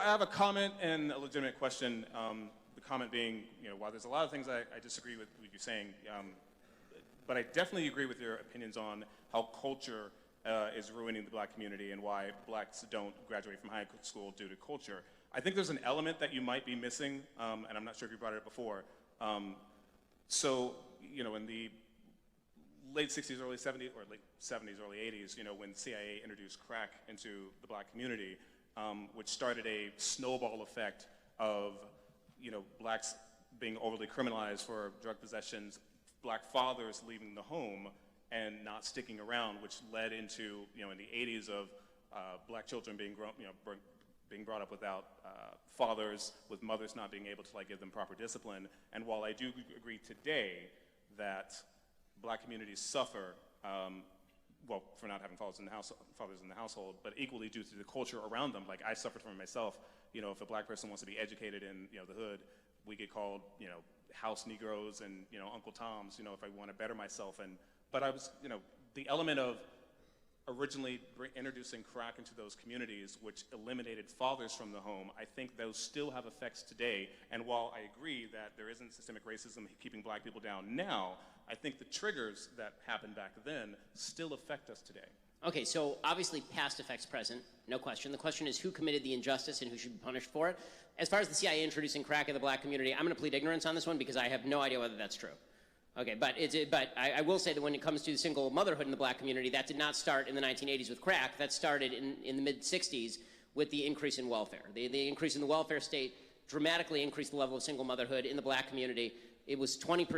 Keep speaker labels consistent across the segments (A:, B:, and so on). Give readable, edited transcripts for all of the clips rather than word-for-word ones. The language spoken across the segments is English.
A: I have a comment and a legitimate question. The comment being, while there's a lot of things I disagree with what you're saying, but I definitely agree with your opinions on how culture is ruining the black community and why blacks don't graduate from high school due to culture. I think there's an element that you might be missing, and I'm not sure if you brought it up before. In the late 60s, early 70s, or late 70s, early 80s, when CIA introduced crack into the black community, which started a snowball effect of, blacks being overly criminalized for drug possessions, black fathers leaving the home and not sticking around, which led into, in the 80s of black children being being brought up without fathers, with mothers not being able to give them proper discipline. And while I do agree today that black communities suffer, for not having fathers in the household, but equally due to the culture around them. Like I suffered from it myself. If a black person wants to be educated in the hood, we get called house Negroes and Uncle Toms. If I want to better myself, but I was the element of originally introducing crack into those communities, which eliminated fathers from the home, I think those still have effects today. And while I agree that there isn't systemic racism keeping black people down now, I think the triggers that happened back then still affect us today.
B: Okay, so obviously past affects present, no question. The question is who committed the injustice and who should be punished for it. As far as the CIA introducing crack in the black community, I'm going to plead ignorance on this one because I have no idea whether that's true. Okay, but I will say that when it comes to single motherhood in the black community, that did not start in the 1980s with crack. That started in the mid-60s with the increase in welfare. The increase in the welfare state dramatically increased the level of single motherhood in the black community. It was 20%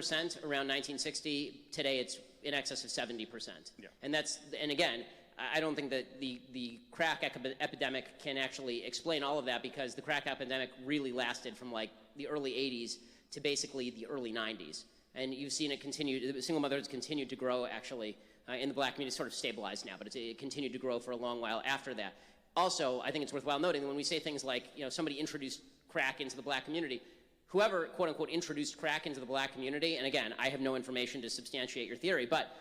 B: around 1960. Today, it's in excess of 70%.
A: Yeah.
B: And again, I don't think that the crack epidemic can actually explain all of that because the crack epidemic really lasted from the early 80s to basically the early 90s. And you've seen it continue, the single motherhood's continued to grow actually in the black community. It's sort of stabilized now, but it continued to grow for a long while after that. Also, I think it's worthwhile noting that when we say things like, somebody introduced crack into the black community, whoever, quote unquote, introduced crack into the black community, and again, I have no information to substantiate your theory, but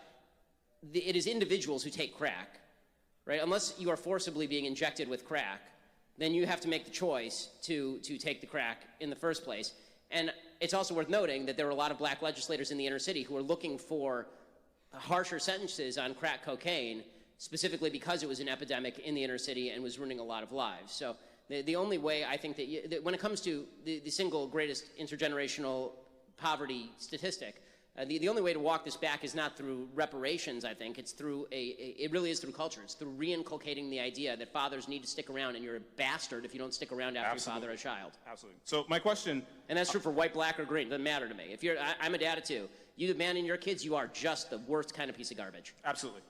B: it is individuals who take crack, right? Unless you are forcibly being injected with crack, then you have to make the choice to take the crack in the first place. And it's also worth noting that there were a lot of black legislators in the inner city who were looking for harsher sentences on crack cocaine, specifically because it was an epidemic in the inner city and was ruining a lot of lives. So the only way I think that when it comes to the single greatest intergenerational poverty statistic, the only way to walk this back is not through reparations, I think. It's through it really is through culture. It's through reinculcating the idea that fathers need to stick around, and you're a bastard if you don't stick around after you father a child.
A: Absolutely. So my question...
B: And that's true for white, black, or green. It doesn't matter to me. I'm a dad of two. You abandon your kids, you are just the worst kind of piece of garbage.
A: Absolutely.